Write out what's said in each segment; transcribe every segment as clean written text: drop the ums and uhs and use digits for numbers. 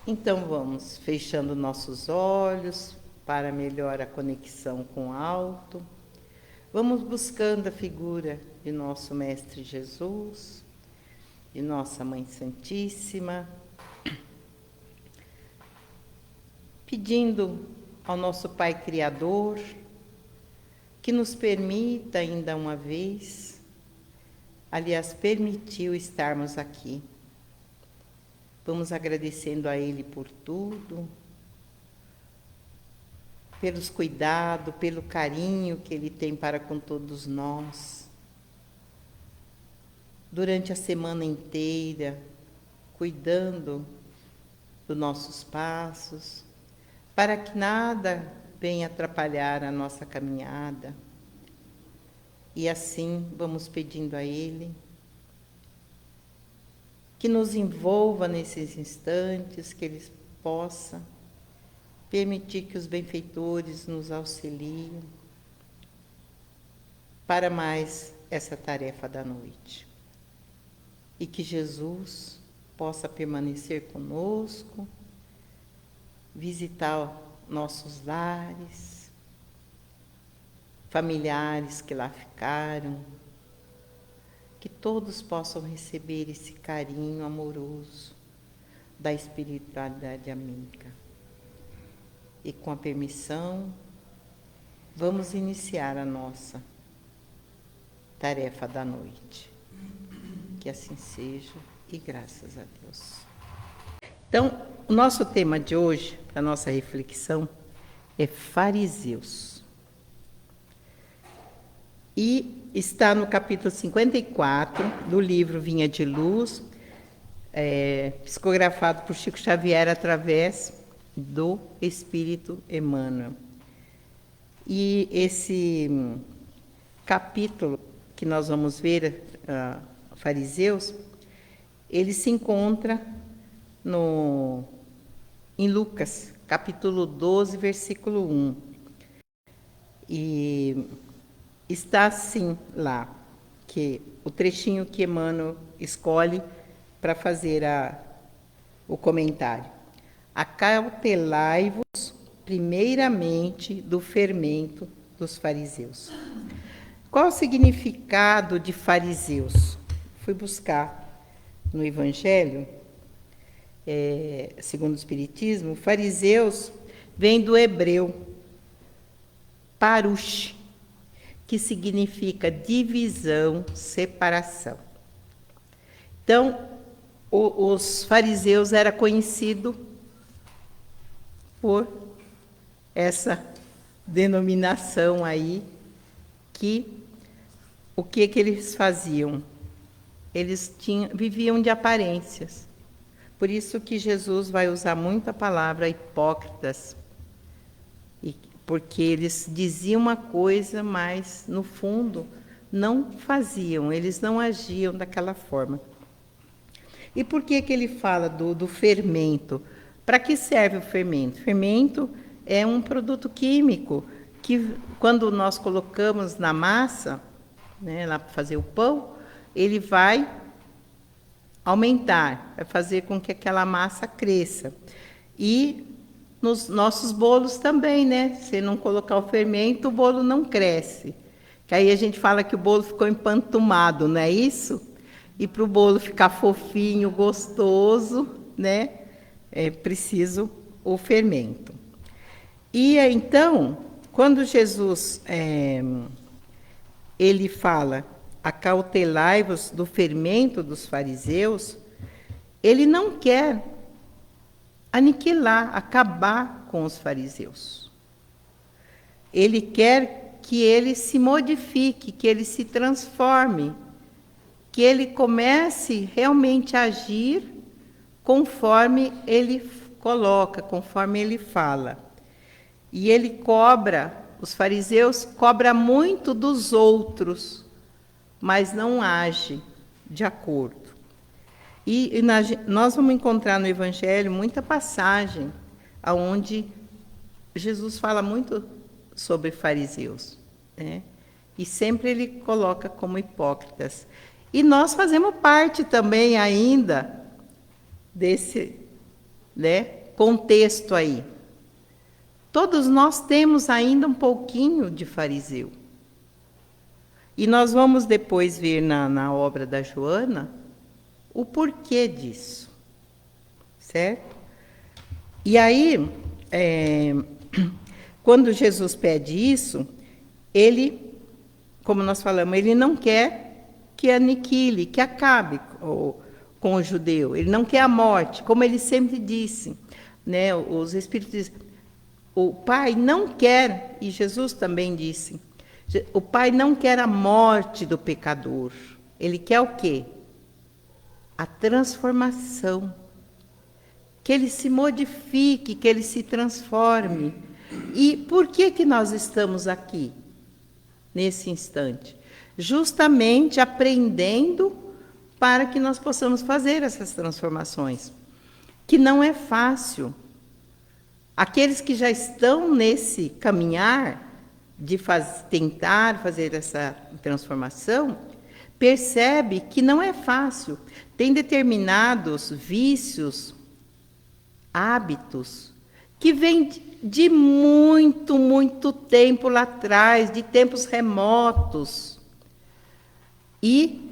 Então vamos fechando nossos olhos para melhor a conexão com o alto. Vamos buscando a figura de nosso Mestre Jesus, de nossa Mãe Santíssima, pedindo ao nosso Pai Criador que nos permita ainda uma vez, aliás, permitiu estarmos aqui. Vamos agradecendo a Ele por tudo, pelos cuidados, pelo carinho que Ele tem para com todos nós. Durante a semana inteira, cuidando dos nossos passos, para que nada venha atrapalhar a nossa caminhada. E assim vamos pedindo a Ele que nos envolva nesses instantes, que Ele possa permitir que os benfeitores nos auxiliem para mais essa tarefa da noite. E que Jesus possa permanecer conosco, visitar nossos lares, familiares que lá ficaram, que todos possam receber esse carinho amoroso da espiritualidade amiga. E com a permissão, vamos iniciar a nossa tarefa da noite. Que assim seja e graças a Deus. Então, o nosso tema de hoje, para a nossa reflexão, é fariseus. E está no capítulo 54 do livro Vinha de Luz, psicografado por Chico Xavier através do Espírito Emmanuel. E esse capítulo que nós vamos ver, fariseus, ele se encontra em Lucas, capítulo 12, versículo 1. E está assim lá, que o trechinho que Emmanuel escolhe para fazer o comentário. Acautelai-vos primeiramente do fermento dos fariseus. Qual o significado de fariseus? Fui buscar no Evangelho, segundo o Espiritismo, fariseus vem do hebreu parush, que significa divisão, separação. Então, os fariseus era conhecido por essa denominação aí, o que eles faziam? Eles viviam de aparências. Por isso que Jesus vai usar muito a palavra hipócritas, porque eles diziam uma coisa, mas no fundo não faziam, eles não agiam daquela forma. E por que ele fala do fermento? Para que serve o fermento? Fermento é um produto químico que, quando nós colocamos na massa, né, lá para fazer o pão, ele vai aumentar, vai fazer com que aquela massa cresça. E nos nossos bolos também, né? Se não colocar o fermento, o bolo não cresce. Que aí a gente fala que o bolo ficou empantumado, não é isso? E para o bolo ficar fofinho, gostoso, né? É preciso o fermento. E então, quando Jesus ele fala, acautelai-vos do fermento dos fariseus, ele não quer aniquilar, acabar com os fariseus. Ele quer que ele se modifique, que ele se transforme, que ele comece realmente a agir conforme ele coloca, conforme ele fala. E ele cobra, os fariseus cobram muito dos outros, mas não age de acordo. E nós vamos encontrar no Evangelho muita passagem onde Jesus fala muito sobre fariseus, né? E sempre ele coloca como hipócritas. E nós fazemos parte também ainda desse, né, contexto aí. Todos nós temos ainda um pouquinho de fariseu. E nós vamos depois ver na obra da Joana o porquê disso, certo? E aí, quando Jesus pede isso, ele, como nós falamos, ele não quer que aniquile, que acabe com o judeu. Ele não quer a morte, como ele sempre disse, né? Os Espíritos dizem, o Pai não quer, e Jesus também disse, o Pai não quer a morte do pecador. Ele quer o quê? A transformação. Que ele se modifique, que ele se transforme. E por que nós estamos aqui, nesse instante? Justamente aprendendo para que nós possamos fazer essas transformações. Que não é fácil. Aqueles que já estão nesse caminhar de tentar fazer essa transformação, percebe que não é fácil. Tem determinados vícios, hábitos, que vêm de muito, muito tempo lá atrás, de tempos remotos. E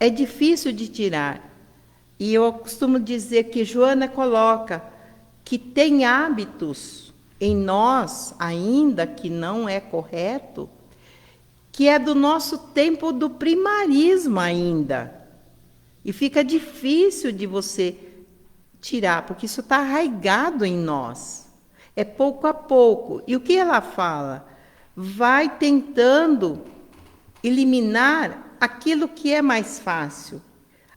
é difícil de tirar. E eu costumo dizer que Joana coloca que tem hábitos em nós, ainda que não é correto, que é do nosso tempo do primarismo ainda. E fica difícil de você tirar, porque isso está arraigado em nós. É pouco a pouco. E o que ela fala? Vai tentando eliminar aquilo que é mais fácil.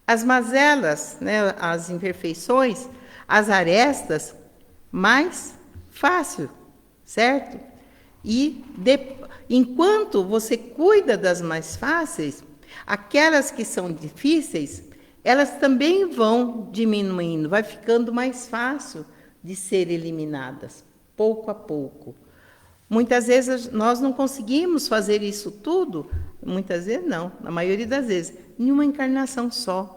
As mazelas, né, as imperfeições, as arestas, mais fácil, certo? E enquanto você cuida das mais fáceis, aquelas que são difíceis, elas também vão diminuindo, vai ficando mais fácil de ser eliminadas, pouco a pouco. Muitas vezes nós não conseguimos fazer isso tudo, muitas vezes não, na maioria das vezes, em uma encarnação só.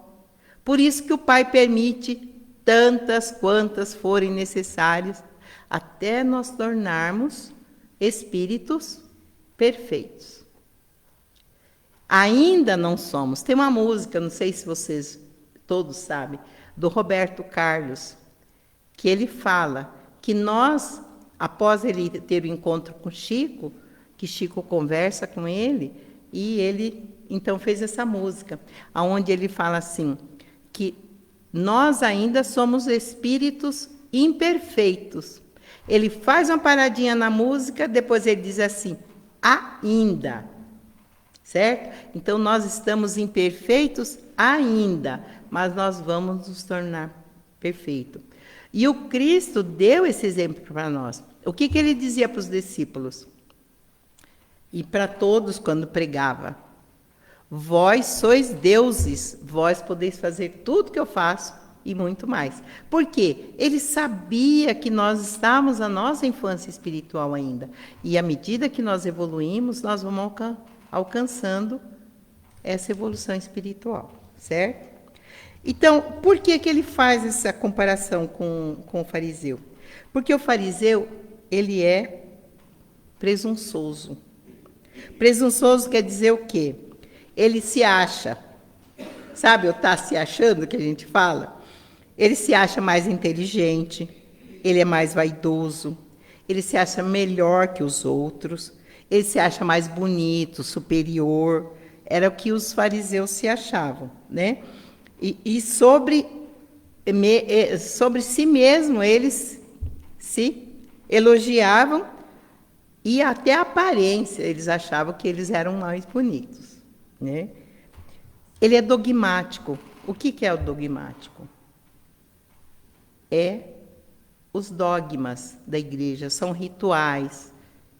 Por isso que o Pai permite tantas quantas forem necessárias, até nós tornarmos espíritos perfeitos. Ainda não somos. Tem uma música, não sei se vocês todos sabem, do Roberto Carlos, que ele fala que nós, após ele ter o encontro com Chico, que Chico conversa com ele, e ele então fez essa música, onde ele fala assim, que nós ainda somos espíritos imperfeitos. Ele faz uma paradinha na música, depois ele diz assim, ainda. Certo? Então, nós estamos imperfeitos ainda, mas nós vamos nos tornar perfeitos. E o Cristo deu esse exemplo para nós. O que ele dizia para os discípulos? E para todos quando pregava? Vós sois deuses, vós podeis fazer tudo que eu faço e muito mais. Por quê? Ele sabia que nós estávamos na nossa infância espiritual ainda. E à medida que nós evoluímos, nós vamos alcançando essa evolução espiritual, certo? Então, por que ele faz essa comparação com o fariseu? Porque o fariseu, ele é presunçoso. Presunçoso quer dizer o quê? Ele se acha, sabe, o tá se achando que a gente fala? Ele se acha mais inteligente, ele é mais vaidoso, ele se acha melhor que os outros, ele se acha mais bonito, superior. Era o que os fariseus se achavam, né? E sobre si mesmo eles se elogiavam e até a aparência eles achavam que eles eram mais bonitos, né? Ele é dogmático. O que é o dogmático? É os dogmas da igreja, são rituais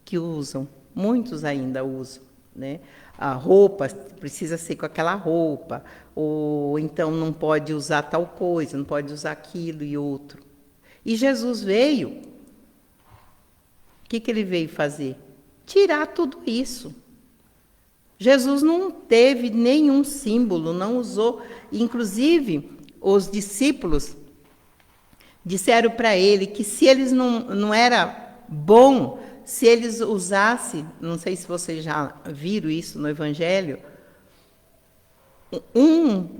que usam, muitos ainda usam, né? A roupa precisa ser com aquela roupa, ou então não pode usar tal coisa, não pode usar aquilo e outro. E Jesus veio, o que ele veio fazer? Tirar tudo isso. Jesus não teve nenhum símbolo, não usou. Inclusive, os discípulos, Disseram para ele que se eles não era bom, se eles usassem, não sei se vocês já viram isso no Evangelho,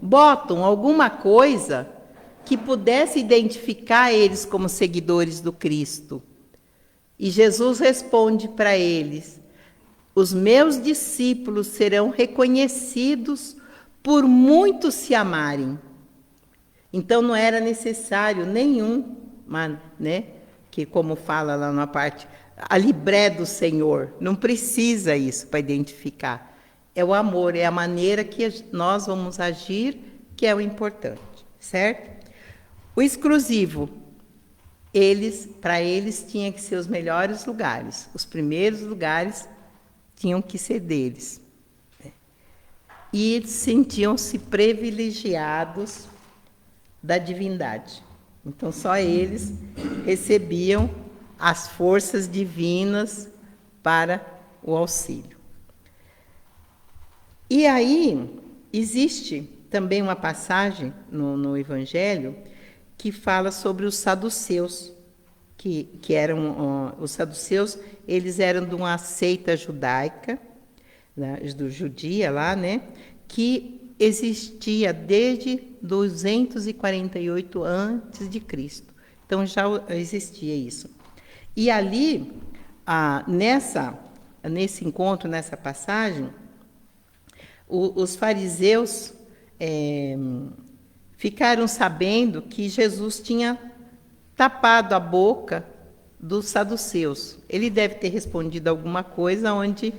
botam alguma coisa que pudesse identificar eles como seguidores do Cristo. E Jesus responde para eles: os meus discípulos serão reconhecidos por muitos se amarem. Então não era necessário nenhum, né, que como fala lá na parte, a libré do Senhor, não precisa isso para identificar. É o amor, é a maneira que nós vamos agir que é o importante, certo? O exclusivo, para eles tinha que ser os melhores lugares, os primeiros lugares tinham que ser deles. E sentiam-se privilegiados da divindade. Então, só eles recebiam as forças divinas para o auxílio. E aí, existe também uma passagem no Evangelho que fala sobre os saduceus, que eram os saduceus, eles eram de uma seita judaica, né, judia lá, né, que existia desde 248 a.C. Então já existia isso. E ali, nesse encontro, nessa passagem, os fariseus ficaram sabendo que Jesus tinha tapado a boca dos saduceus. Ele deve ter respondido alguma coisa onde,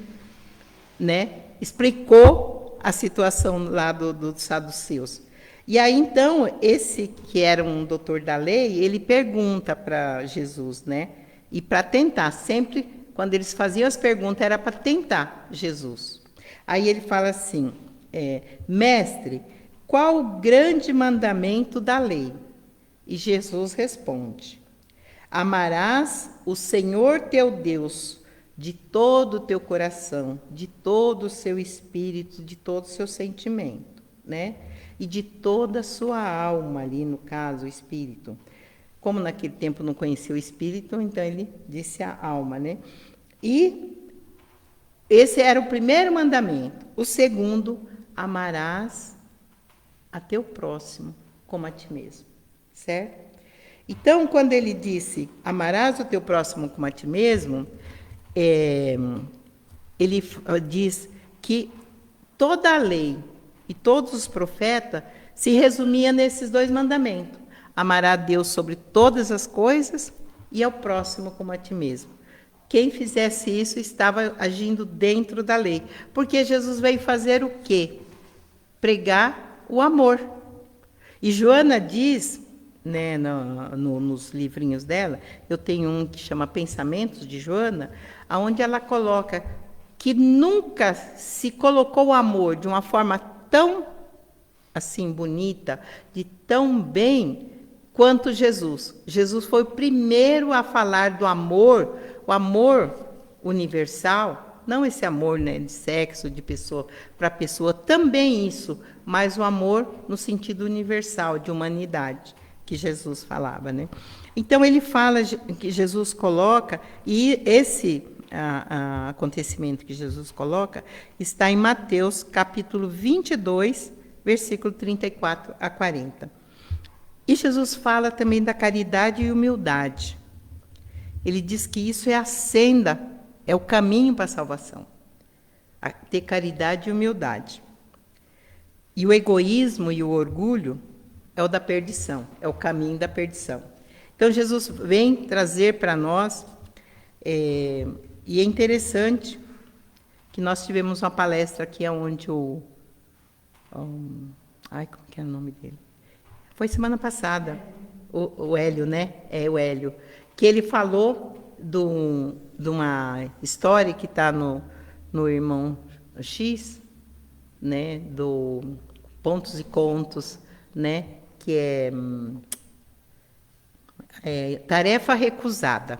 né, explicou a situação lá dos saduceus. E aí, então, esse que era um doutor da lei, ele pergunta para Jesus, né? E para tentar, sempre, quando eles faziam as perguntas, era para tentar Jesus. Aí ele fala assim, mestre, qual o grande mandamento da lei? E Jesus responde, amarás o Senhor teu Deus de todo o teu coração, de todo o seu espírito, de todo o seu sentimento, né? E de toda a sua alma, ali no caso, o espírito. Como naquele tempo não conhecia o espírito, então ele disse a alma, né? E esse era o primeiro mandamento. O segundo, amarás a teu próximo como a ti mesmo, certo? Então, quando ele disse, amarás o teu próximo como a ti mesmo, ele diz que toda a lei e todos os profetas se resumia nesses dois mandamentos. Amará a Deus sobre todas as coisas e ao próximo como a ti mesmo. Quem fizesse isso estava agindo dentro da lei. Porque Jesus veio fazer o quê? Pregar o amor. E Joana diz, né, nos livrinhos dela, eu tenho um que chama Pensamentos de Joana, onde ela coloca que nunca se colocou o amor de uma forma tão assim bonita, de tão bem, quanto Jesus. Jesus foi o primeiro a falar do amor, o amor universal, não esse amor, né, de sexo, de pessoa para pessoa, também isso, mas o amor no sentido universal, de humanidade, que Jesus falava, né? Então, ele fala que Jesus coloca, e esse acontecimento que Jesus coloca está em Mateus, capítulo 22, versículo 34 a 40. E Jesus fala também da caridade e humildade. Ele diz que isso é a senda, é o caminho para a salvação. Ter caridade e humildade. E o egoísmo e o orgulho é o da perdição, é o caminho da perdição. Então, Jesus vem trazer para nós, e é interessante que nós tivemos uma palestra aqui onde como que é o nome dele? Foi semana passada, o Hélio, né? O Hélio, que ele falou de uma história que está no Irmão X, né? Do Pontos e Contos, né? Que é Tarefa Recusada,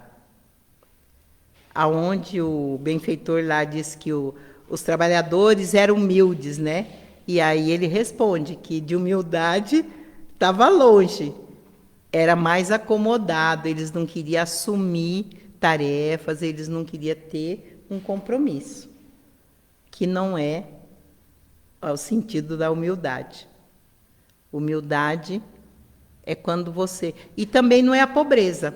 aonde o benfeitor lá diz que os trabalhadores eram humildes, né? E aí ele responde que de humildade estava longe, era mais acomodado, eles não queriam assumir tarefas, eles não queriam ter um compromisso, que não é o sentido da humildade. Humildade é quando você... E também não é a pobreza.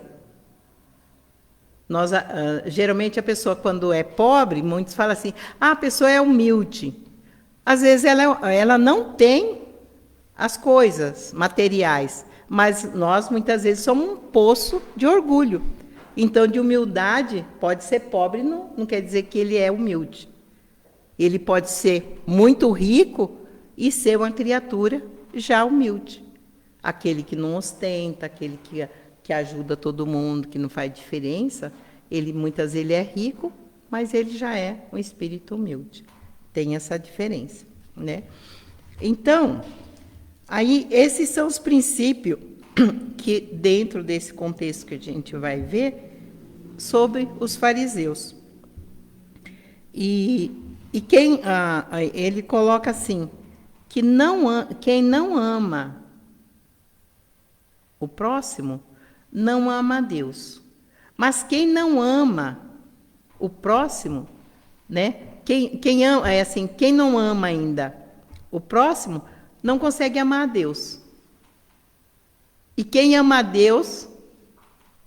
Geralmente a pessoa, quando é pobre, muitos falam assim, a pessoa é humilde. Às vezes ela não tem as coisas materiais, mas nós muitas vezes somos um poço de orgulho. Então, de humildade, pode ser pobre, não quer dizer que ele é humilde. Ele pode ser muito rico e ser uma criatura já humilde. Aquele que não ostenta, aquele que ajuda todo mundo, que não faz diferença, muitas vezes ele é rico, mas ele já é um espírito humilde. Tem essa diferença, né? Então, aí esses são os princípios que, dentro desse contexto que a gente vai ver, sobre os fariseus. E ele coloca assim, que quem não ama o próximo, não ama a Deus. Mas quem não ama o próximo, né? Quem não ama ainda o próximo, não consegue amar a Deus. E quem ama a Deus,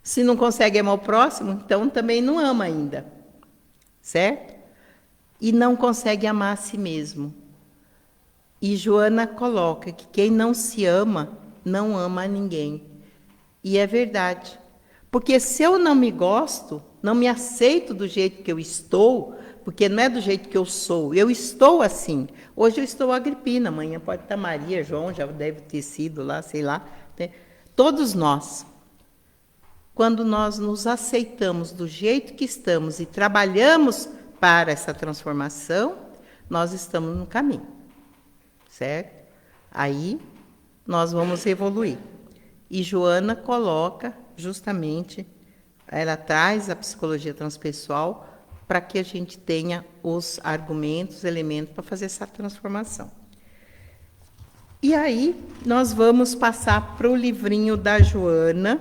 se não consegue amar o próximo, então também não ama ainda. Certo? E não consegue amar a si mesmo. E Joana coloca que quem não se ama, não ama a ninguém. E é verdade. Porque se eu não me gosto, não me aceito do jeito que eu estou, porque não é do jeito que eu sou, eu estou assim. Hoje eu estou Agripina, amanhã pode estar Maria, João, já deve ter sido lá, sei lá. Né? Todos nós, quando nós nos aceitamos do jeito que estamos e trabalhamos para essa transformação, nós estamos no caminho, certo? Aí nós vamos evoluir. E Joana coloca justamente, ela traz a psicologia transpessoal para que a gente tenha os argumentos, elementos para fazer essa transformação. E aí nós vamos passar para o livrinho da Joana,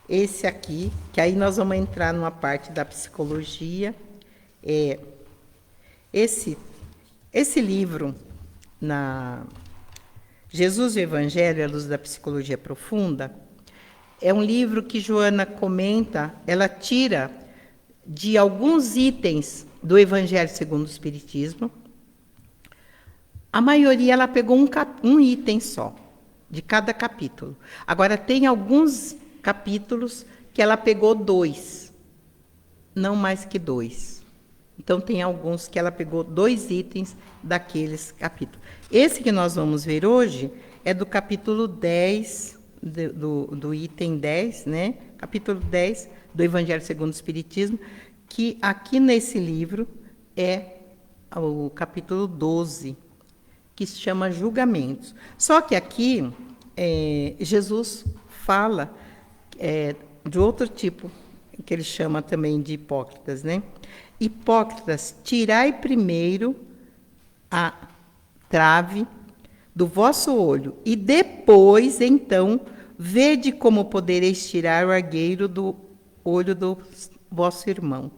esse aqui, que aí nós vamos entrar numa parte da psicologia. Esse livro, Jesus e o Evangelho, à luz da psicologia profunda, é um livro que Joana comenta, ela tira de alguns itens do Evangelho segundo o Espiritismo. A maioria ela pegou um item só, de cada capítulo. Agora, tem alguns capítulos que ela pegou 2, não mais que 2. Então, tem alguns que ela pegou 2 itens daqueles capítulos. Esse que nós vamos ver hoje é do capítulo 10, do item 10, né? Capítulo 10 do Evangelho segundo o Espiritismo, que aqui nesse livro é o capítulo 12, que se chama Julgamentos. Só que aqui Jesus fala de outro tipo, que ele chama também de hipócritas, né? Hipócritas, tirai primeiro a trave do vosso olho, e depois, então, vede como podereis tirar o argueiro do olho do vosso irmão.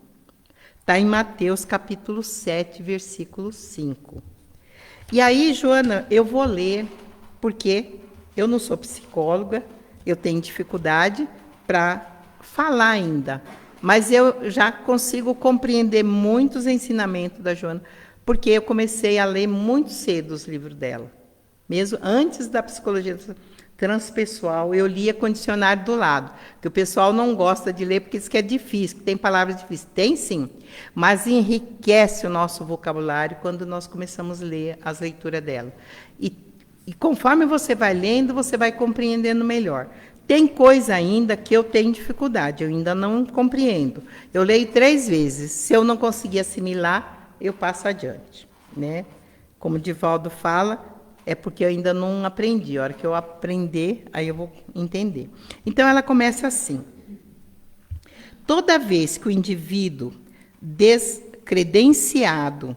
Está em Mateus, capítulo 7, versículo 5. E aí, Joana, eu vou ler, porque eu não sou psicóloga, eu tenho dificuldade para falar ainda, mas eu já consigo compreender muitos ensinamentos da Joana, porque eu comecei a ler muito cedo os livros dela. Mesmo antes da psicologia transpessoal, eu lia com dicionário do lado, que o pessoal não gosta de ler porque diz que é difícil, que tem palavras difíceis. Tem sim, mas enriquece o nosso vocabulário quando nós começamos a ler as leituras dela. E conforme você vai lendo, você vai compreendendo melhor. Tem coisa ainda que eu tenho dificuldade, eu ainda não compreendo. Eu leio 3 vezes, se eu não conseguir assimilar, eu passo adiante, né? Como o Divaldo fala, é porque eu ainda não aprendi. A hora que eu aprender, aí eu vou entender. Então, ela começa assim. Toda vez que o indivíduo descredenciado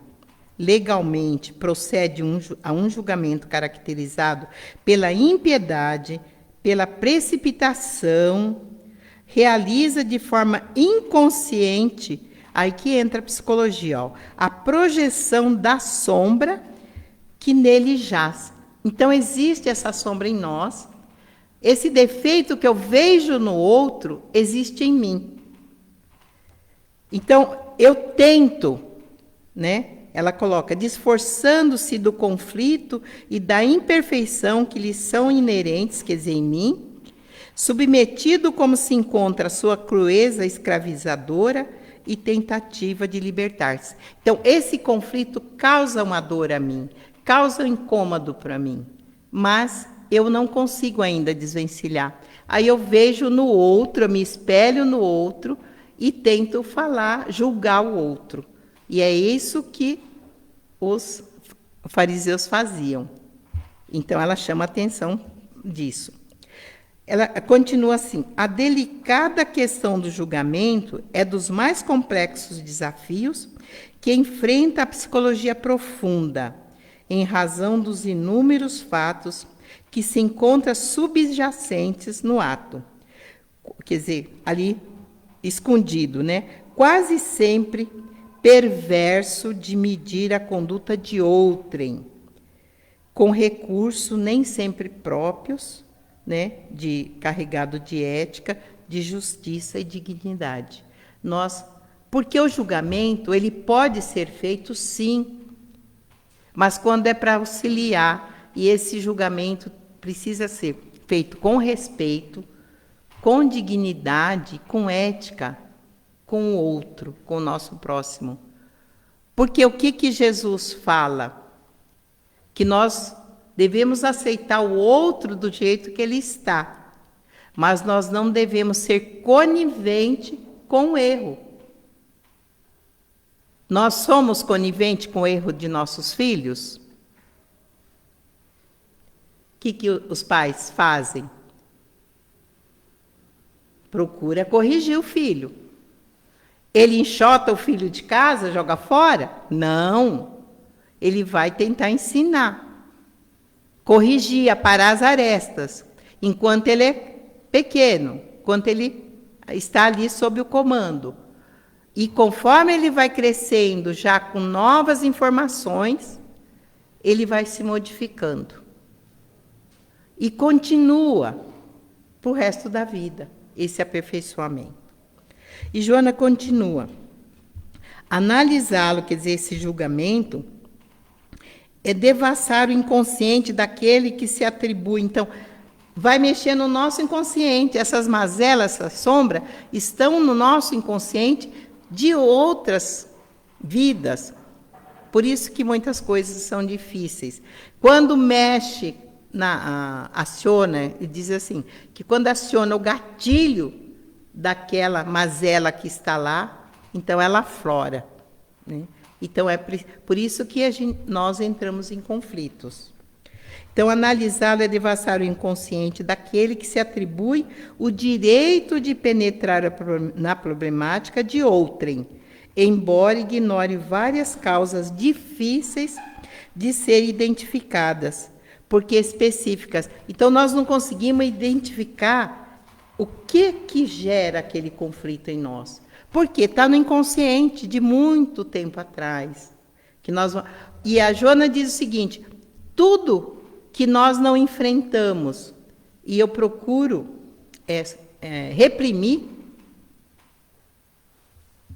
legalmente procede a um julgamento caracterizado pela impiedade, pela precipitação, realiza de forma inconsciente, aí que entra a psicologia, ó, a projeção da sombra que nele jaz. Então, existe essa sombra em nós, esse defeito que eu vejo no outro, existe em mim. Então, eu tento, né? Ela coloca, esforçando-se do conflito e da imperfeição que lhe são inerentes, quer dizer, em mim, submetido como se encontra a sua crueza escravizadora e tentativa de libertar-se. Então, esse conflito causa uma dor a mim, causa um incômodo para mim, mas eu não consigo ainda desvencilhar. Aí eu vejo no outro, eu me espelho no outro e tento falar, julgar o outro. E é isso que os fariseus faziam. Então, ela chama a atenção disso. Ela continua assim, a delicada questão do julgamento é dos mais complexos desafios que enfrenta a psicologia profunda, em razão dos inúmeros fatos que se encontram subjacentes no ato. Quer dizer, ali escondido, né? Quase sempre perverso de medir a conduta de outrem, com recurso nem sempre próprios, né, de carregado de ética, de justiça e dignidade. Porque o julgamento, ele pode ser feito sim, mas quando é para auxiliar, e esse julgamento precisa ser feito com respeito, com dignidade, com ética, com o outro, com o nosso próximo. Porque o que Jesus fala? Que nós devemos aceitar o outro do jeito que ele está, mas nós não devemos ser conivente com o erro. Nós somos coniventes com o erro de nossos filhos? O que os pais fazem? Procura corrigir o filho. Ele enxota o filho de casa, joga fora? Não. Ele vai tentar ensinar, corrigir, aparar as arestas, enquanto ele é pequeno, enquanto ele está ali sob o comando. E conforme ele vai crescendo, já com novas informações, ele vai se modificando. E continua para o resto da vida, esse aperfeiçoamento. E Joana continua. Analisá-lo, quer dizer, esse julgamento, é devassar o inconsciente daquele que se atribui. Então, vai mexer no nosso inconsciente. Essas mazelas, essa sombra, estão no nosso inconsciente de outras vidas. Por isso que muitas coisas são difíceis. Quando mexe, aciona, e diz assim, que quando aciona o gatilho daquela mazela que está lá, então ela aflora, né? Então, é por isso que nós entramos em conflitos. Então, analisá-lo é devassar o inconsciente daquele que se atribui o direito de penetrar na problemática de outrem, embora ignore várias causas difíceis de serem identificadas, porque específicas. Então, nós não conseguimos identificar o que gera aquele conflito em nós. Porque está no inconsciente de muito tempo atrás. E a Joana diz o seguinte, tudo que nós não enfrentamos, e eu procuro reprimir,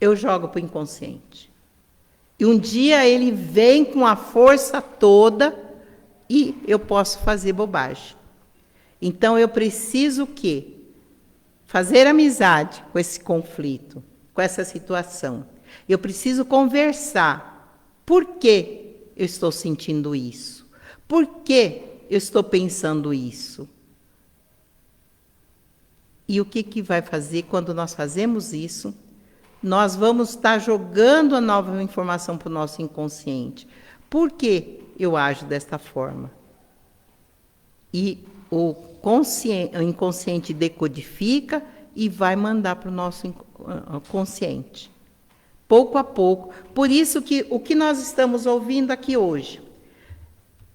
eu jogo para o inconsciente. E um dia ele vem com a força toda e eu posso fazer bobagem. Então eu preciso o quê? Fazer amizade com esse conflito, com essa situação. Eu preciso conversar. Por que eu estou sentindo isso? Por que eu estou pensando isso? E o que vai fazer quando nós fazemos isso? Nós vamos estar jogando a nova informação para o nosso inconsciente. Por que eu ajo desta forma? E o inconsciente decodifica e vai mandar para o nosso consciente. Pouco a pouco. Por isso que o que nós estamos ouvindo aqui hoje,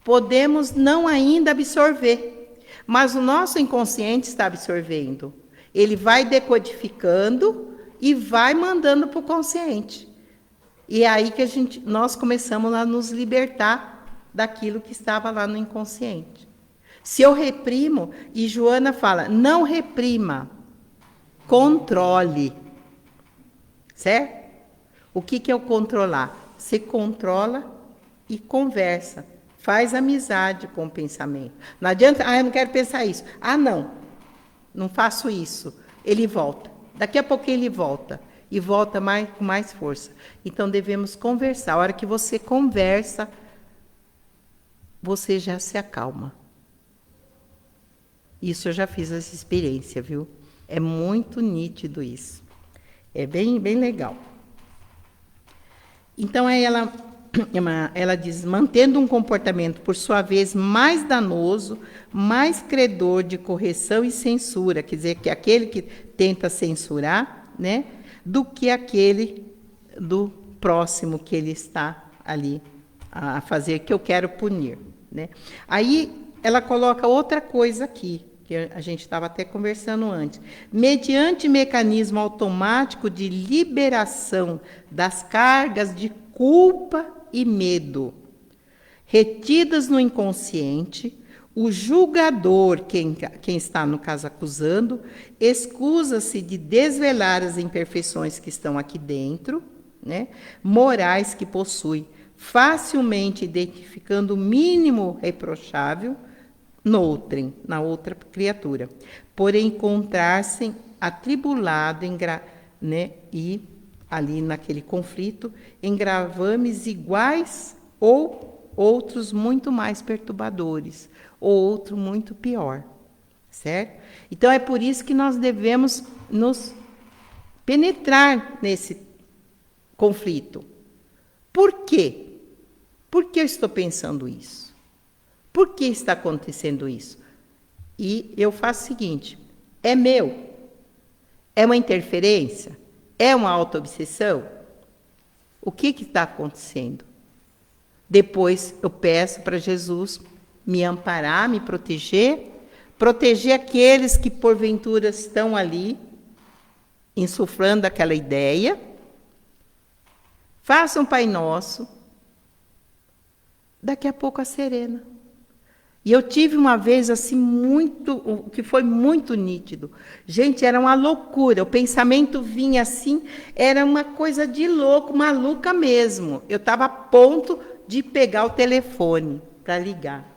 podemos não ainda absorver, Mas o nosso inconsciente está absorvendo. Ele vai decodificando e vai mandando para o consciente. E é aí que nós começamos a nos libertar daquilo que estava lá no inconsciente. Se eu reprimo, e Joana fala, não reprima, controle. Certo? O que é o controlar? Você controla e conversa. Faz amizade com o pensamento. Não adianta, eu não quero pensar isso. Não faço isso. Ele volta. Daqui a pouquinho ele volta. E volta com mais força. Então, devemos conversar. A hora que você conversa, você já se acalma. Isso eu já fiz essa experiência, viu? É muito nítido isso. É bem, bem legal. Então, ela diz, mantendo um comportamento, por sua vez, mais danoso, mais credor de correção e censura, quer dizer, que aquele que tenta censurar, né, do que aquele do próximo que ele está ali a fazer, que eu quero punir. Né? Aí, ela coloca outra coisa aqui, que a gente estava até conversando antes. Mediante mecanismo automático de liberação das cargas de culpa e medo, retidas no inconsciente, o julgador, quem está, no caso, acusando, escusa-se de desvelar as imperfeições que estão aqui dentro, né, morais que possui, facilmente identificando o mínimo reprochável na outra criatura, por encontrar-se atribulado né, e ali naquele conflito, em gravames iguais ou outros muito mais perturbadores, ou outro muito pior, certo? Então, é por isso que nós devemos nos penetrar nesse conflito. Por quê? Por que eu estou pensando isso? Por que está acontecendo isso? E eu faço o seguinte, é meu? É uma interferência? É uma autoobsessão? O que está acontecendo? Depois eu peço para Jesus me amparar, me proteger aqueles que porventura estão ali, insuflando aquela ideia. Faça um Pai Nosso. Daqui a pouco a serena. E eu tive uma vez assim que foi muito nítido. Gente, era uma loucura. O pensamento vinha assim, era uma coisa de louco, maluca mesmo. Eu estava a ponto de pegar o telefone para ligar.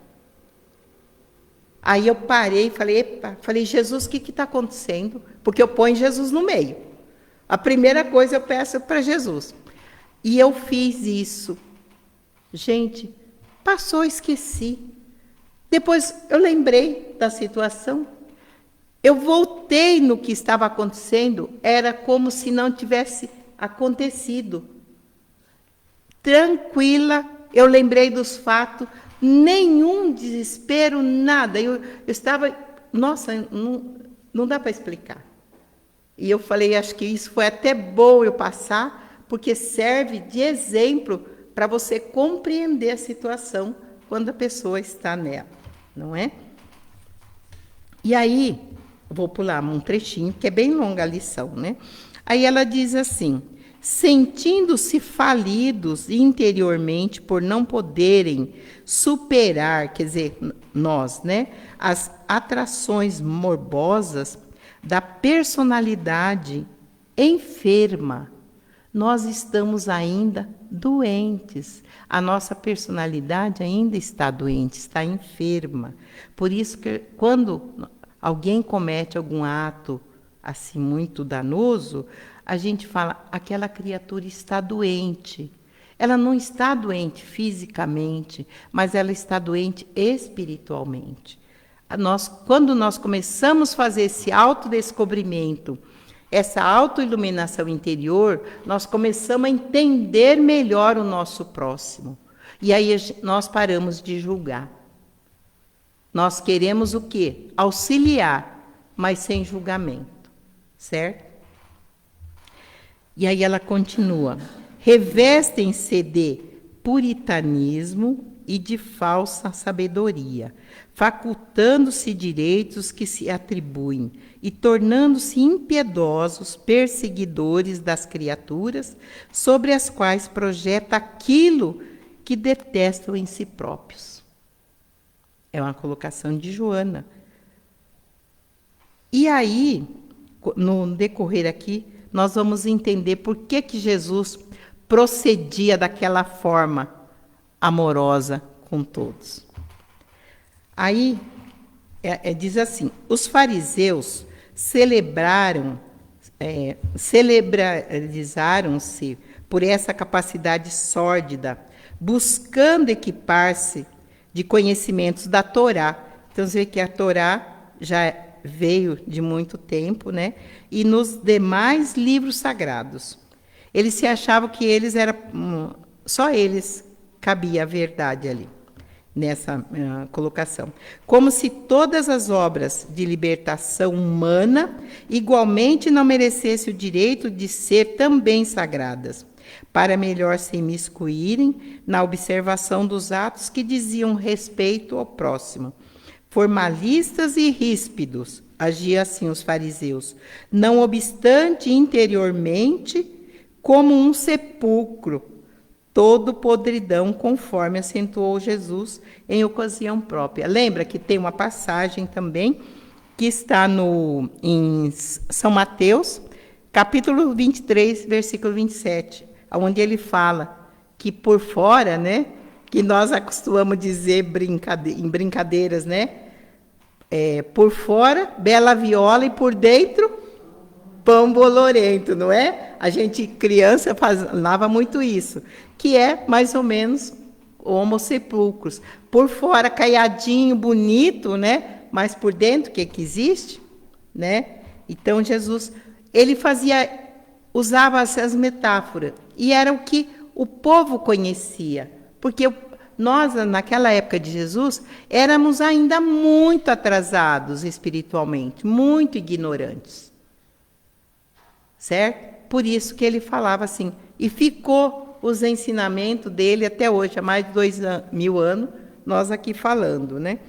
Aí eu parei e falei, Jesus, o que está acontecendo? Porque eu ponho Jesus no meio. A primeira coisa eu peço para Jesus. E eu fiz isso. Gente, passou, esqueci. Depois eu lembrei da situação. Eu voltei no que estava acontecendo, era como se não tivesse acontecido. Tranquila, eu lembrei dos fatos, nenhum desespero, nada. Eu estava, nossa, não dá para explicar. E eu falei, acho que isso foi até bom eu passar, porque serve de exemplo para você compreender a situação quando a pessoa está nela, não é? E aí, vou pular um trechinho, que é bem longa a lição, né? Aí ela diz assim, sentindo-se falidos interiormente por não poderem superar, quer dizer, nós, né, as atrações morbosas da personalidade enferma, nós estamos ainda doentes. A nossa personalidade ainda está doente, está enferma. Por isso que quando alguém comete algum ato assim muito danoso, a gente fala, aquela criatura está doente. Ela não está doente fisicamente, mas ela está doente espiritualmente. Quando nós começamos a fazer esse autodescobrimento, essa autoiluminação interior, nós começamos a entender melhor o nosso próximo. E aí nós paramos de julgar. Nós queremos o quê? Auxiliar, mas sem julgamento. Certo? E aí ela continua. Revestem-se de puritanismo e de falsa sabedoria, facultando-se direitos que se atribuem e tornando-se impiedosos, perseguidores das criaturas, sobre as quais projeta aquilo que detestam em si próprios. É uma colocação de Joana. E aí, no decorrer aqui, nós vamos entender por que Jesus procedia daquela forma amorosa com todos. Aí, diz assim, os fariseus celebralizaram-se por essa capacidade sórdida, buscando equipar-se de conhecimentos da Torá. Então, você vê que a Torá já veio de muito tempo, né? E nos demais livros sagrados. Eles se achavam que eles eram, só eles cabia a verdade ali, nessa colocação. Como se todas as obras de libertação humana igualmente não merecessem o direito de ser também sagradas, para melhor se imiscuírem na observação dos atos que diziam respeito ao próximo. Formalistas e ríspidos, agiam assim os fariseus, não obstante interiormente como um sepulcro, todo podridão, conforme acentuou Jesus em ocasião própria. Lembra que tem uma passagem também que está em São Mateus, capítulo 23, versículo 27, onde ele fala que por fora, né, que nós acostumamos dizer em brincadeiras, né, por fora, bela viola e por dentro, pão bolorento, não é? A gente, criança, falava muito isso, que é mais ou menos homo sepulcros. Por fora, caiadinho, bonito, né? Mas por dentro, o que existe? Né? Então, Jesus, ele usava essas metáforas, e era o que o povo conhecia, porque nós, naquela época de Jesus, éramos ainda muito atrasados espiritualmente, muito ignorantes. Certo? Por isso que ele falava assim, e ficou os ensinamentos dele até hoje, há mais de 2000 anos, nós aqui falando, né?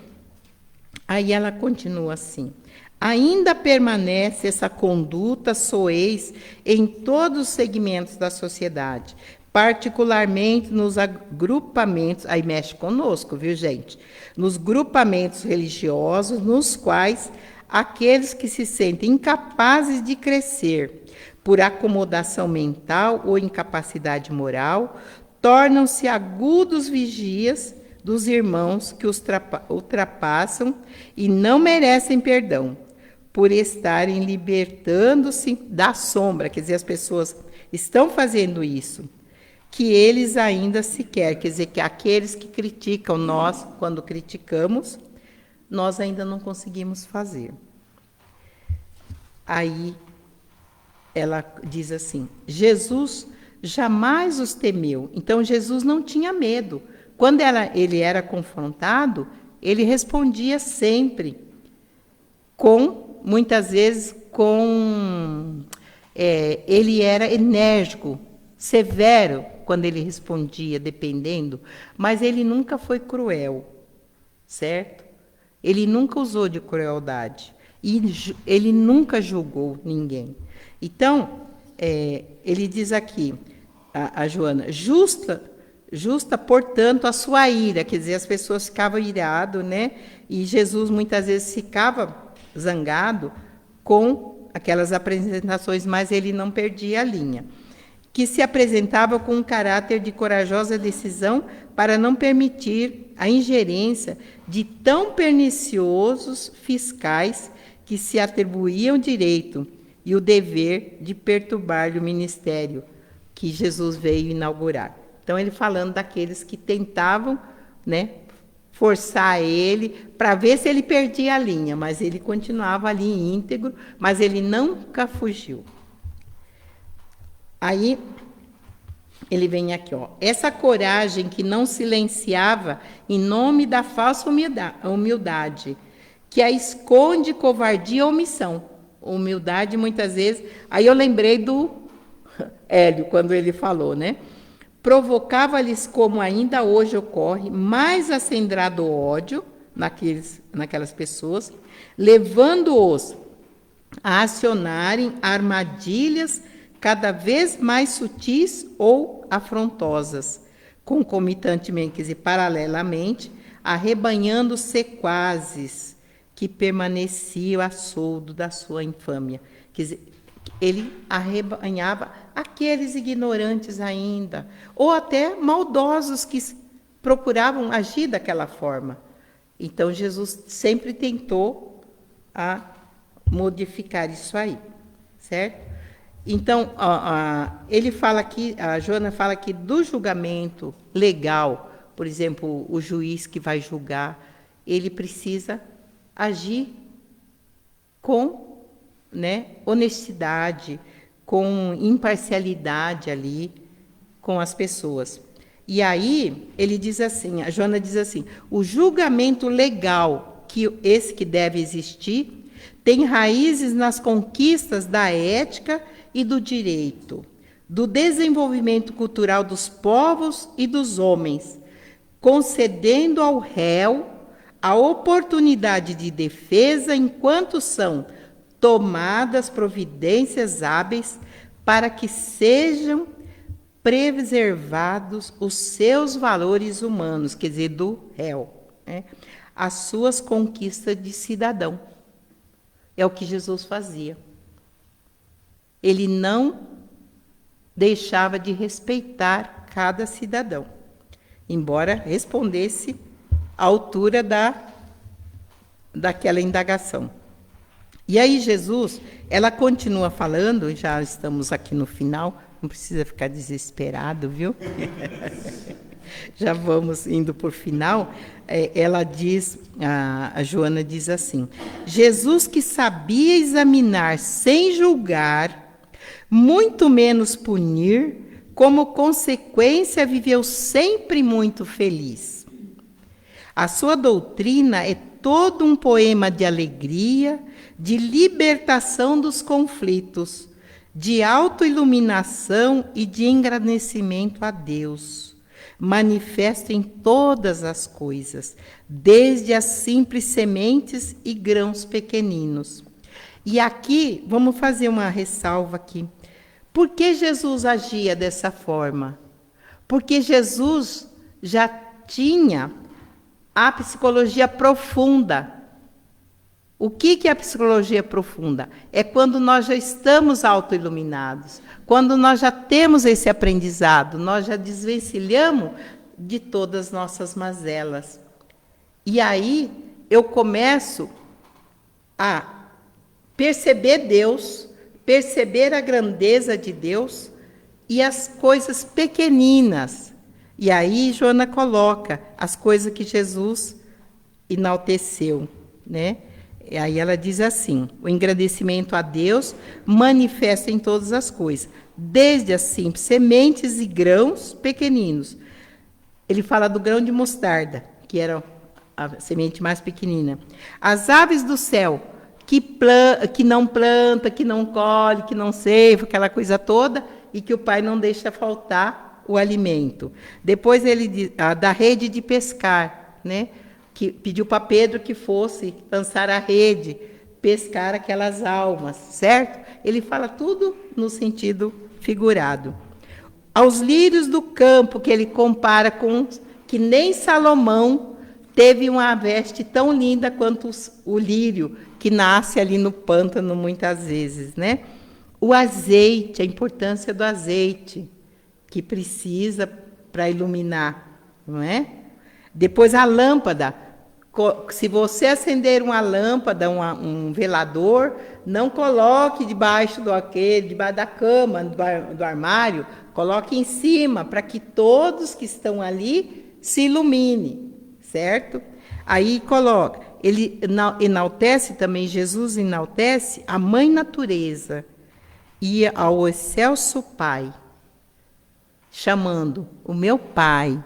Aí ela continua assim, ainda permanece essa conduta soez em todos os segmentos da sociedade, particularmente nos agrupamentos, aí mexe conosco, viu, gente? Nos grupamentos religiosos, nos quais aqueles que se sentem incapazes de crescer por acomodação mental ou incapacidade moral, tornam-se agudos vigias dos irmãos que os ultrapassam e não merecem perdão, por estarem libertando-se da sombra, quer dizer, as pessoas estão fazendo isso, que eles ainda sequer, quer dizer, que aqueles que criticam nós, quando criticamos, nós ainda não conseguimos fazer. Aí ela diz assim, Jesus jamais os temeu. Então, Jesus não tinha medo. Quando ele era confrontado, ele respondia sempre, muitas vezes, ele era enérgico, severo, quando ele respondia, dependendo, mas ele nunca foi cruel, certo? Ele nunca usou de crueldade. E ele nunca julgou ninguém. Então, ele diz aqui, a Joana, justa, portanto, a sua ira, quer dizer, as pessoas ficavam iradas, né? E Jesus muitas vezes ficava zangado com aquelas apresentações, mas ele não perdia a linha. Que se apresentava com um caráter de corajosa decisão para não permitir a ingerência de tão perniciosos fiscais que se atribuíam direito e o dever de perturbar o ministério que Jesus veio inaugurar. Então, ele falando daqueles que tentavam, né, forçar ele para ver se ele perdia a linha, mas ele continuava ali íntegro, mas ele nunca fugiu. Aí, ele vem aqui, ó. Essa coragem que não silenciava em nome da falsa humildade, que a esconde covardia ou omissão. Humildade, muitas vezes... Aí eu lembrei do Hélio, quando ele falou, né? provocava-lhes, como ainda hoje ocorre, mais acendrado ódio naquelas pessoas, levando-os a acionarem armadilhas cada vez mais sutis ou afrontosas, concomitantemente, quer dizer, paralelamente, arrebanhando sequazes que permaneciam a soldo da sua infâmia. Quer dizer, ele arrebanhava aqueles ignorantes ainda, ou até maldosos que procuravam agir daquela forma. Então, Jesus sempre tentou a modificar isso aí, certo? Então, ele fala aqui, a Joana fala aqui do julgamento legal, por exemplo, o juiz que vai julgar, ele precisa agir com, né, honestidade, com imparcialidade ali com as pessoas. E aí ele diz assim, a Joana diz assim: o julgamento legal, esse que deve existir, tem raízes nas conquistas da ética e do direito, do desenvolvimento cultural dos povos e dos homens, concedendo ao réu a oportunidade de defesa enquanto são tomadas providências hábeis para que sejam preservados os seus valores humanos, quer dizer, do réu, né? As suas conquistas de cidadão. É o que Jesus fazia. Ele não deixava de respeitar cada cidadão, embora respondesse à altura daquela indagação. E aí Jesus, ela continua falando, já estamos aqui no final, não precisa ficar desesperado, viu? Já vamos indo por final. Ela diz, a Joana diz assim: Jesus, que sabia examinar sem julgar, muito menos punir, como consequência viveu sempre muito feliz. A sua doutrina é todo um poema de alegria, de libertação dos conflitos, de autoiluminação e de engrandecimento a Deus, manifesto em todas as coisas, desde as simples sementes e grãos pequeninos. E aqui, vamos fazer uma ressalva aqui. Por que Jesus agia dessa forma? Porque Jesus já tinha a psicologia profunda. O que é a psicologia profunda? É quando nós já estamos autoiluminados, quando nós já temos esse aprendizado, nós já desvencilhamos de todas as nossas mazelas. E aí eu começo a perceber Deus, perceber a grandeza de Deus e as coisas pequeninas. E aí Joana coloca as coisas que Jesus enalteceu, né? E aí ela diz assim: o engrandecimento a Deus manifesta em todas as coisas, desde as simples sementes e grãos pequeninos. Ele fala do grão de mostarda, que era a semente mais pequenina. As aves do céu, que não planta, que não colhe, que não ceifa, aquela coisa toda, e que o Pai não deixa faltar o alimento. Depois ele diz, da rede de pescar, né? Que pediu para Pedro que fosse lançar a rede, pescar aquelas almas, certo? Ele fala tudo no sentido figurado. Aos lírios do campo, que ele compara com que nem Salomão teve uma veste tão linda quanto o lírio, que nasce ali no pântano muitas vezes, né? O azeite, a importância do azeite, que precisa para iluminar, não é? Depois a lâmpada. Se você acender uma lâmpada, um velador, não coloque debaixo debaixo da cama, do armário, coloque em cima, para que todos que estão ali se iluminem, certo? Aí coloca, ele enaltece também, Jesus enaltece a mãe natureza e ao excelso Pai, chamando o meu Pai,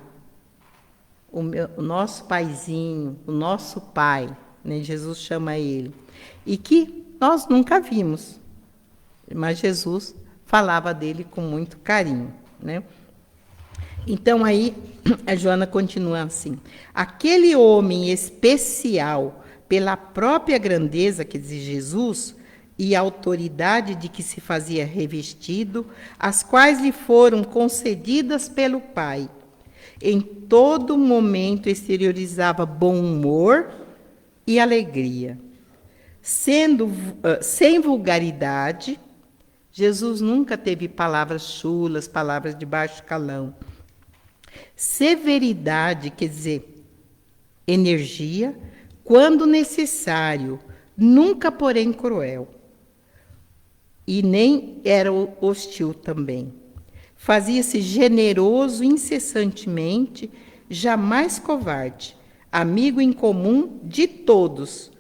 o nosso paizinho, o nosso Pai, né? Jesus chama ele, e que nós nunca vimos, mas Jesus falava dele com muito carinho, né? Então aí a Joana continua assim: aquele homem especial, pela própria grandeza, quer dizer, Jesus, e a autoridade de que se fazia revestido, as quais lhe foram concedidas pelo Pai, em todo momento exteriorizava bom humor e alegria. Sem vulgaridade, Jesus nunca teve palavras chulas, palavras de baixo calão. Severidade, quer dizer, energia, quando necessário, nunca, porém, cruel. E nem era hostil também. Fazia-se generoso incessantemente, jamais covarde, amigo em comum de todos,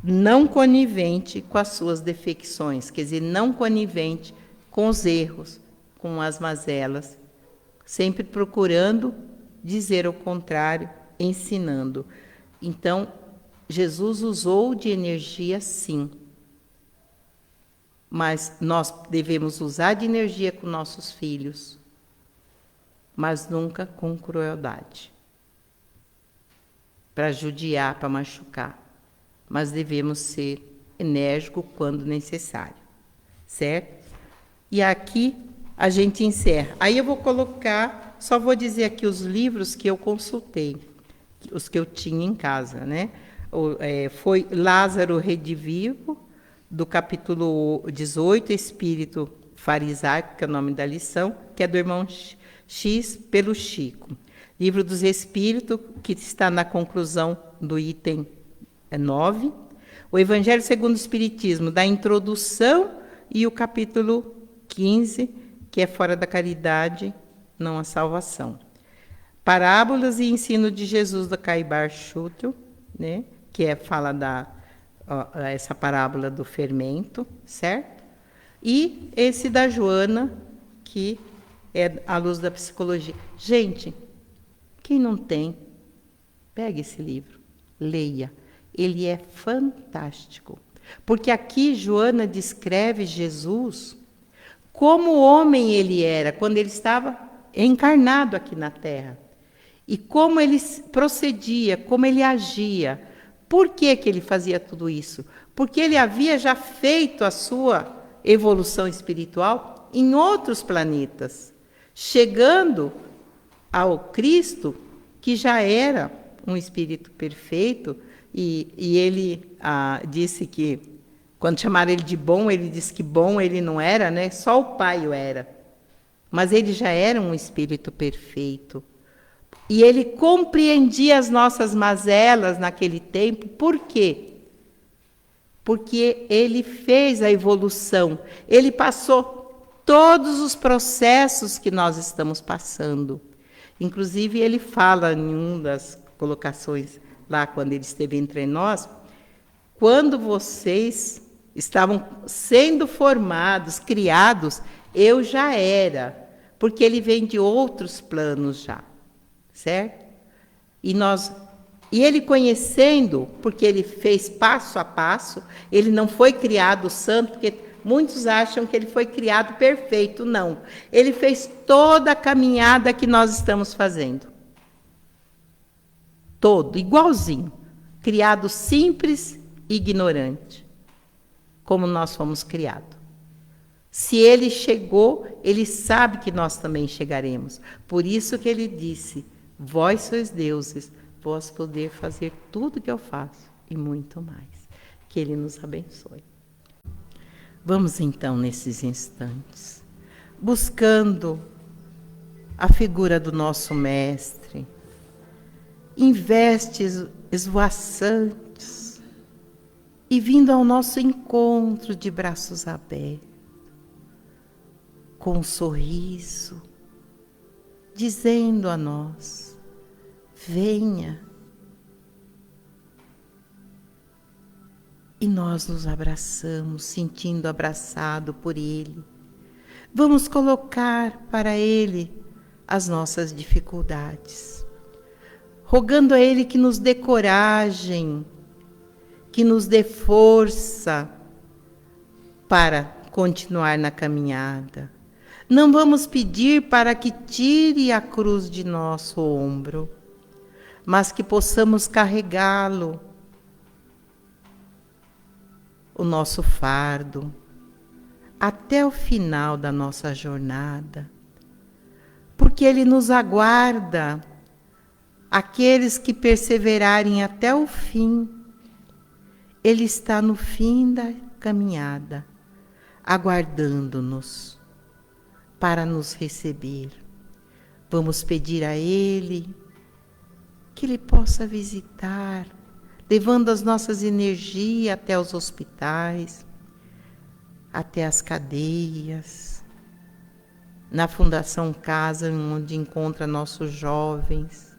não conivente com as suas defecções, quer dizer, não conivente com os erros, com as mazelas, sempre procurando dizer o contrário, ensinando. Então, Jesus usou de energia, sim, mas nós devemos usar de energia com nossos filhos, mas nunca com crueldade, para judiar, para machucar. Mas devemos ser enérgicos quando necessário, certo? E aqui a gente encerra. Aí eu vou colocar, só vou dizer aqui os livros que eu consultei, os que eu tinha em casa, né? Foi Lázaro Redivivo, do capítulo 18, Espírito Farisaico, que é o nome da lição, que é do irmão X, pelo Chico. Livro dos Espíritos, que está na conclusão do item 9. O Evangelho segundo o Espiritismo, da introdução, e o capítulo 15, que é Fora da Caridade, não a Salvação. Parábolas e ensino de Jesus, da Caibar Schutel, né, que fala essa parábola do fermento, certo? E esse da Joana, que é a luz da psicologia. Gente, quem não tem, pegue esse livro, leia. Ele é fantástico. Porque aqui Joana descreve Jesus como homem ele era, quando ele estava encarnado aqui na Terra. E como ele procedia, como ele agia. Por que ele fazia tudo isso? Porque ele havia já feito a sua evolução espiritual em outros planetas, chegando ao Cristo, que já era um espírito perfeito, e ele disse que, quando chamaram ele de bom, ele disse que bom ele não era, né? Só o Pai o era. Mas ele já era um espírito perfeito. E ele compreendia as nossas mazelas naquele tempo. Por quê? Porque ele fez a evolução. Ele passou todos os processos que nós estamos passando. Inclusive, ele fala em uma das colocações lá, quando ele esteve entre nós, quando vocês estavam sendo formados, criados, eu já era. Porque ele vem de outros planos já. Certo? E ele conhecendo, porque ele fez passo a passo, ele não foi criado santo, porque muitos acham que ele foi criado perfeito. Não. Ele fez toda a caminhada que nós estamos fazendo. Todo, igualzinho. Criado simples e ignorante, como nós fomos criados. Se ele chegou, ele sabe que nós também chegaremos. Por isso que ele disse: vós sois deuses, vós poder fazer tudo que eu faço e muito mais. Que ele nos abençoe. Vamos então, nesses instantes, buscando a figura do nosso mestre, em vestes esvoaçantes, e vindo ao nosso encontro de braços abertos, com um sorriso, dizendo a nós: venha. E nós nos abraçamos, sentindo abraçado por Ele. Vamos colocar para Ele as nossas dificuldades, rogando a Ele que nos dê coragem, que nos dê força para continuar na caminhada, Não vamos pedir para que tire a cruz de nosso ombro, mas que possamos carregá-lo, o nosso fardo, até o final da nossa jornada, porque Ele nos aguarda, aqueles que perseverarem até o fim. Ele está no fim da caminhada, aguardando-nos para nos receber. Vamos pedir a Ele que Ele possa visitar, levando as nossas energias até os hospitais, até as cadeias, na Fundação Casa, onde encontra nossos jovens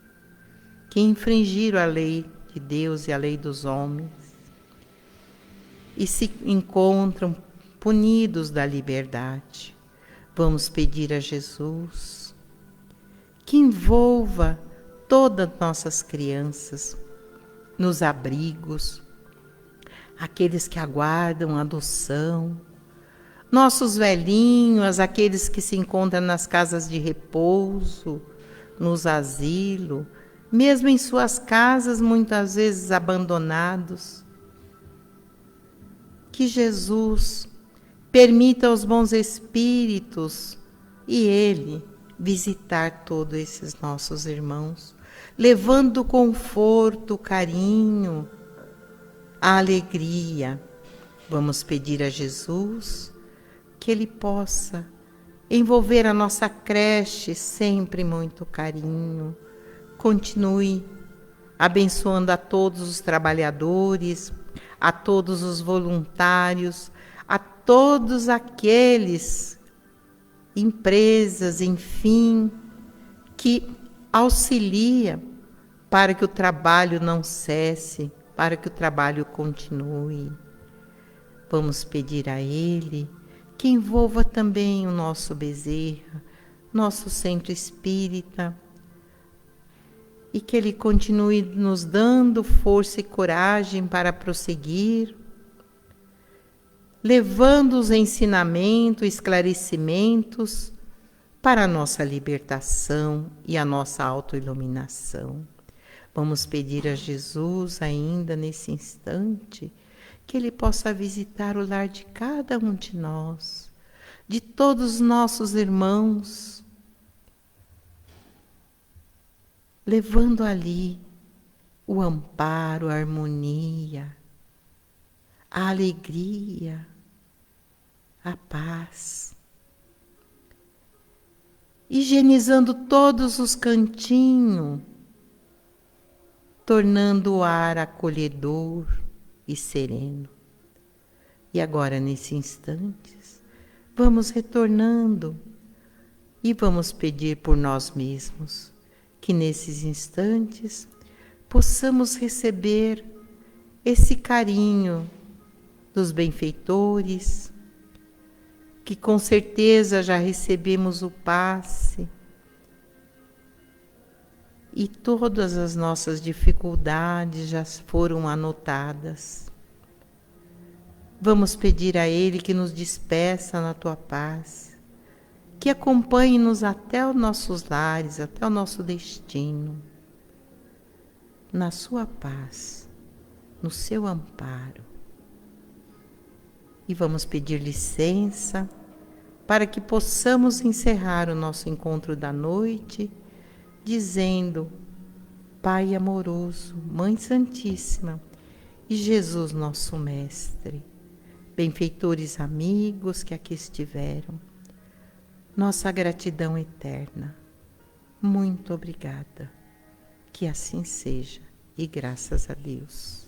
que infringiram a lei de Deus e a lei dos homens e se encontram punidos da liberdade. Vamos pedir a Jesus que envolva todas nossas crianças nos abrigos, aqueles que aguardam a adoção, nossos velhinhos, aqueles que se encontram nas casas de repouso, nos asilos, mesmo em suas casas, muitas vezes abandonados. Que Jesus permita aos bons espíritos e Ele visitar todos esses nossos irmãos, levando conforto, carinho, a alegria. Vamos pedir a Jesus que Ele possa envolver a nossa creche sempre muito carinho. Continue abençoando a todos os trabalhadores, a todos os voluntários, a todos aqueles empresas, enfim, que auxilia para que o trabalho não cesse, para que o trabalho continue. Vamos pedir a Ele que envolva também o nosso Bezerra, nosso centro espírita, e que Ele continue nos dando força e coragem para prosseguir, levando os ensinamentos, esclarecimentos para a nossa libertação e a nossa autoiluminação. Vamos pedir a Jesus ainda nesse instante que Ele possa visitar o lar de cada um de nós, de todos os nossos irmãos, levando ali o amparo, a harmonia, a alegria, a paz, higienizando todos os cantinhos, tornando o ar acolhedor e sereno. E agora, nesse instante, vamos retornando e vamos pedir por nós mesmos que nesses instantes possamos receber esse carinho dos benfeitores, que com certeza já recebemos o passe e todas as nossas dificuldades já foram anotadas. Vamos pedir a Ele que nos despeça na Tua paz, que acompanhe-nos até os nossos lares, até o nosso destino, na Sua paz, no Seu amparo. E vamos pedir licença para que possamos encerrar o nosso encontro da noite, dizendo: Pai amoroso, Mãe Santíssima e Jesus nosso Mestre, benfeitores amigos que aqui estiveram, nossa gratidão eterna. Muito obrigada. Que assim seja, e graças a Deus.